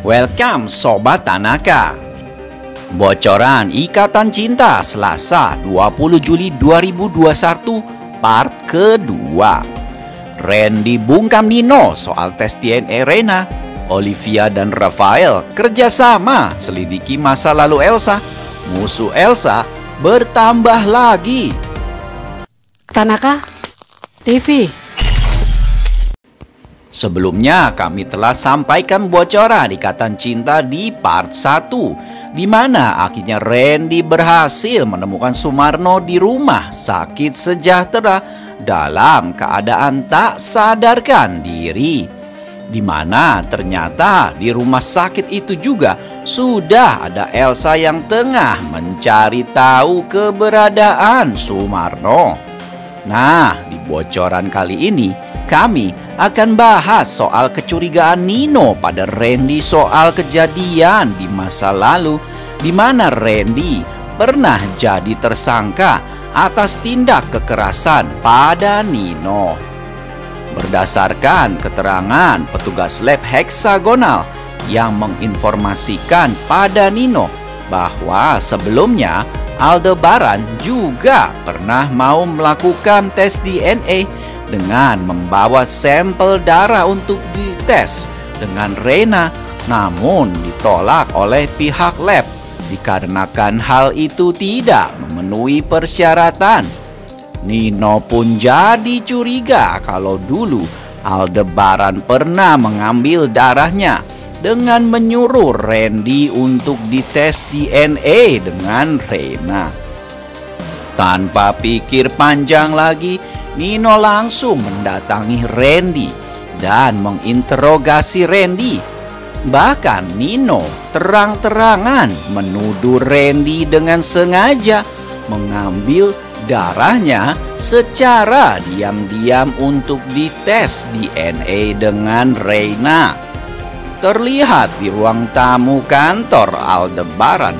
Welcome Sobat Tanaka. Bocoran Ikatan Cinta Selasa 20 Juli 2021 part kedua. Randy bungkam Nino soal tes DNA Rena. Olivia dan Rafael kerjasama selidiki masa lalu Elsa. Musuh Elsa bertambah lagi. Tanaka TV. Sebelumnya kami telah sampaikan bocoran Ikatan Cinta di part 1, di mana akhirnya Randy berhasil menemukan Sumarno di rumah sakit sejahtera dalam keadaan tak sadarkan diri, di mana ternyata di rumah sakit itu juga sudah ada Elsa yang tengah mencari tahu keberadaan Sumarno. Nah, di bocoran kali ini kami akan bahas soal kecurigaan Nino pada Randy soal kejadian di masa lalu, di mana Randy pernah jadi tersangka atas tindak kekerasan pada Nino. Berdasarkan keterangan petugas lab heksagonal yang menginformasikan pada Nino bahwa sebelumnya Aldebaran juga pernah mau melakukan tes DNA dengan membawa sampel darah untuk dites dengan Rena, namun ditolak oleh pihak lab dikarenakan hal itu tidak memenuhi persyaratan. Nino pun jadi curiga kalau dulu Aldebaran pernah mengambil darahnya dengan menyuruh Randy untuk dites DNA dengan Rena. Tanpa pikir panjang lagi, Nino langsung mendatangi Randy dan menginterogasi Randy. Bahkan Nino terang-terangan menuduh Randy dengan sengaja mengambil darahnya secara diam-diam untuk dites DNA dengan Rena. Terlihat di ruang tamu kantor Aldebaran,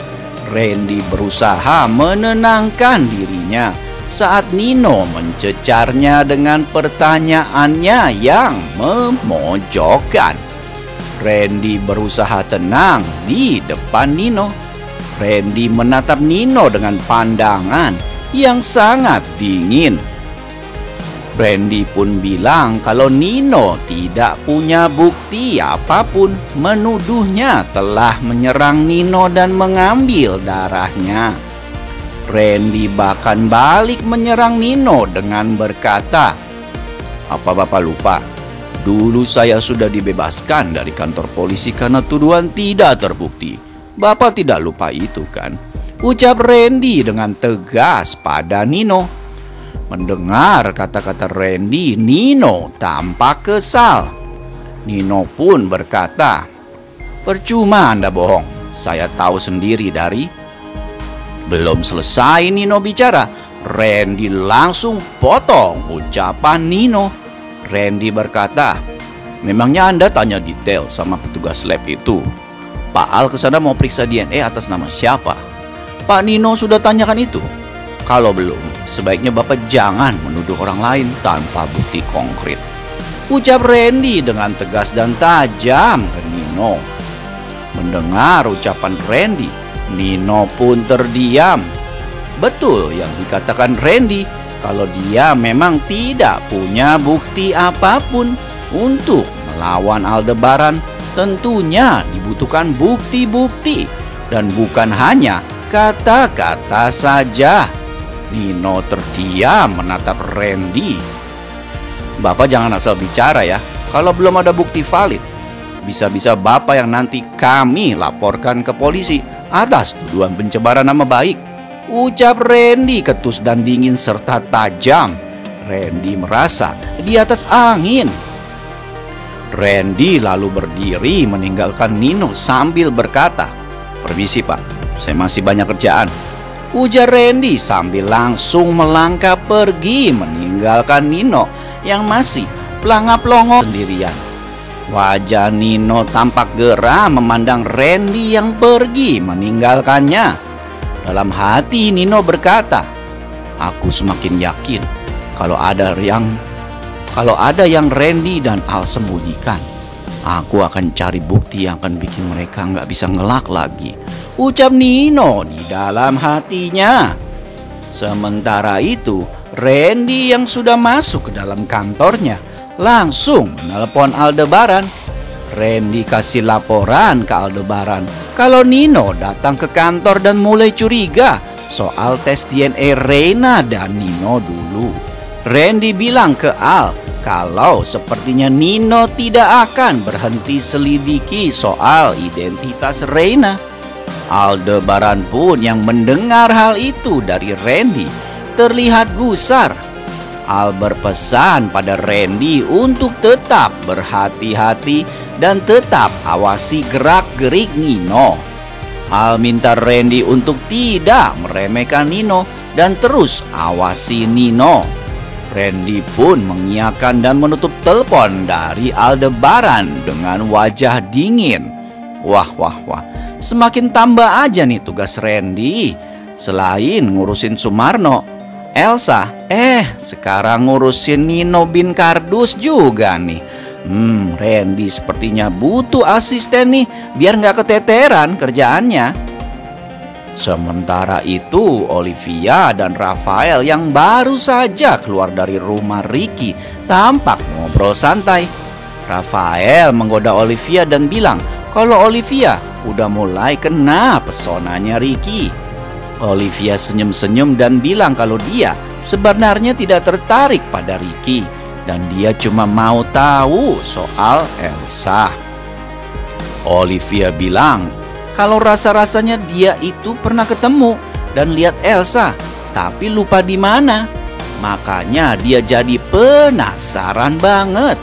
Randy berusaha menenangkan dirinya saat Nino mencecarnya dengan pertanyaannya yang memojokkan. Randy berusaha tenang di depan Nino. Randy menatap Nino dengan pandangan yang sangat dingin. Randy pun bilang kalau Nino tidak punya bukti apapun, menuduhnya telah menyerang Nino dan mengambil darahnya. Randy bahkan balik menyerang Nino dengan berkata, "Apa Bapak lupa? Dulu saya sudah dibebaskan dari kantor polisi karena tuduhan tidak terbukti. Bapak tidak lupa itu kan?" Ucap Randy dengan tegas pada Nino. Mendengar kata-kata Randy, Nino tampak kesal. Nino pun berkata, "Percuma Anda bohong, saya tahu sendiri dari..." Belum selesai Nino bicara, Randy langsung potong ucapan Nino. Randy berkata, "Memangnya Anda tanya detail sama petugas lab itu? Pak Al kesana mau periksa DNA atas nama siapa? Pak Nino sudah tanyakan itu? Kalau belum, sebaiknya Bapak jangan menuduh orang lain tanpa bukti konkret," ucap Randy dengan tegas dan tajam ke Nino. Mendengar ucapan Randy, Nino pun terdiam. Betul yang dikatakan Randy, kalau dia memang tidak punya bukti apapun untuk melawan Aldebaran. Tentunya dibutuhkan bukti-bukti dan bukan hanya kata-kata saja. Nino terdiam menatap Randy. "Bapak jangan asal bicara ya. Kalau belum ada bukti valid, bisa-bisa Bapak yang nanti kami laporkan ke polisi atas tuduhan pencemaran nama baik," ucap Randy ketus dan dingin serta tajam. Randy merasa di atas angin. Randy lalu berdiri meninggalkan Nino sambil berkata, "Permisi Pak, saya masih banyak kerjaan," ujar Randy sambil langsung melangkah pergi meninggalkan Nino yang masih pelangap-pelongo sendirian. Wajah Nino tampak geram memandang Randy yang pergi meninggalkannya. Dalam hati Nino berkata, "Aku semakin yakin kalau ada yang Randy dan Al sembunyikan. Aku akan cari bukti yang akan bikin mereka nggak bisa ngelak lagi, ucap Nino di dalam hatinya. Sementara itu, Randy yang sudah masuk ke dalam kantornya langsung menelpon Aldebaran. Randy kasih laporan ke Aldebaran kalau Nino datang ke kantor dan mulai curiga soal tes DNA Reina dan Nino dulu. Randy bilang ke Al kalau sepertinya Nino tidak akan berhenti selidiki soal identitas Reina. Aldebaran pun yang mendengar hal itu dari Randy terlihat gusar. Al berpesan pada Randy untuk tetap berhati-hati dan tetap awasi gerak-gerik Nino. Al minta Randy untuk tidak meremehkan Nino dan terus awasi Nino. Randy pun mengiyakan dan menutup telepon dari Aldebaran dengan wajah dingin. Wah, semakin tambah aja nih tugas Randy. Selain ngurusin Sumarno, Elsa, sekarang ngurusin Nino bin Kardus juga nih. Randy sepertinya butuh asisten nih, biar nggak keteteran kerjaannya. Sementara itu, Olivia dan Rafael yang baru saja keluar dari rumah Ricky tampak ngobrol santai. Rafael menggoda Olivia dan bilang kalau Olivia udah mulai kena pesonanya Ricky. Olivia senyum-senyum dan bilang kalau dia sebenarnya tidak tertarik pada Ricky dan dia cuma mau tahu soal Elsa. Olivia bilang kalau rasa-rasanya dia itu pernah ketemu dan lihat Elsa, tapi lupa di mana. Makanya dia jadi penasaran banget.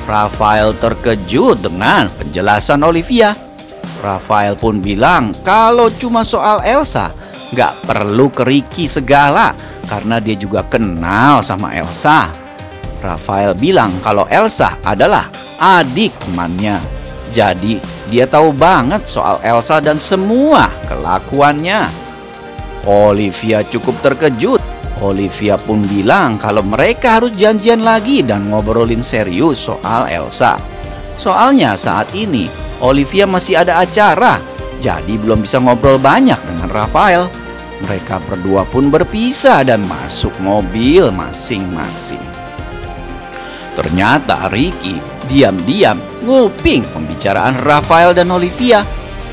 Rafael terkejut dengan penjelasan Olivia. Rafael pun bilang kalau cuma soal Elsa, nggak perlu ke Ricky segala karena dia juga kenal sama Elsa. Rafael bilang kalau Elsa adalah adik temannya. Jadi dia tahu banget soal Elsa dan semua kelakuannya. Olivia cukup terkejut. Olivia pun bilang kalau mereka harus janjian lagi dan ngobrolin serius soal Elsa. Soalnya saat ini Olivia masih ada acara, jadi belum bisa ngobrol banyak dengan Rafael. Mereka berdua pun berpisah dan masuk mobil masing-masing. Ternyata Ricky diam-diam nguping pembicaraan Rafael dan Olivia.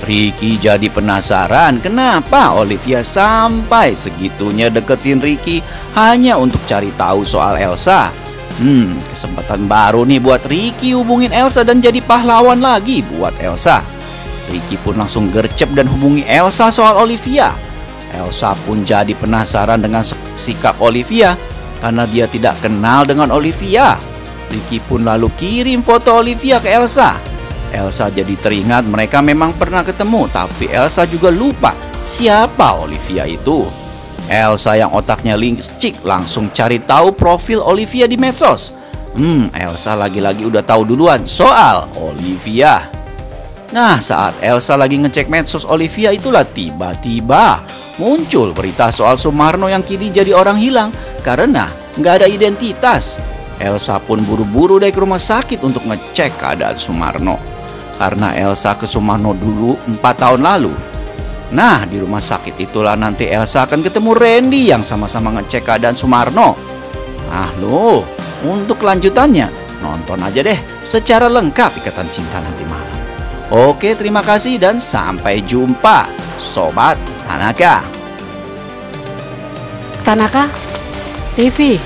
Ricky jadi penasaran kenapa Olivia sampai segitunya deketin Ricky hanya untuk cari tahu soal Elsa. Kesempatan baru nih buat Ricky hubungin Elsa dan jadi pahlawan lagi buat Elsa. Ricky pun langsung gercep dan hubungi Elsa soal Olivia. Elsa pun jadi penasaran dengan sikap Olivia karena dia tidak kenal dengan Olivia. Ricky pun lalu kirim foto Olivia ke Elsa. Elsa jadi teringat mereka memang pernah ketemu, tapi Elsa juga lupa siapa Olivia itu. Elsa yang otaknya licik langsung cari tahu profil Olivia di medsos. Elsa lagi-lagi udah tahu duluan soal Olivia. Nah, saat Elsa lagi ngecek medsos Olivia itulah tiba-tiba muncul berita soal Sumarno yang kini jadi orang hilang karena nggak ada identitas. Elsa pun buru-buru dari ke rumah sakit untuk ngecek keadaan Sumarno. Karena Elsa ke Sumarno dulu 4 tahun lalu. Nah, di rumah sakit itulah nanti Elsa akan ketemu Randy yang sama-sama ngecek keadaan Sumarno. Nah loh, untuk kelanjutannya nonton aja deh secara lengkap Ikatan Cinta nanti malam. Oke, terima kasih dan sampai jumpa Sobat Tanaka. Tanaka TV.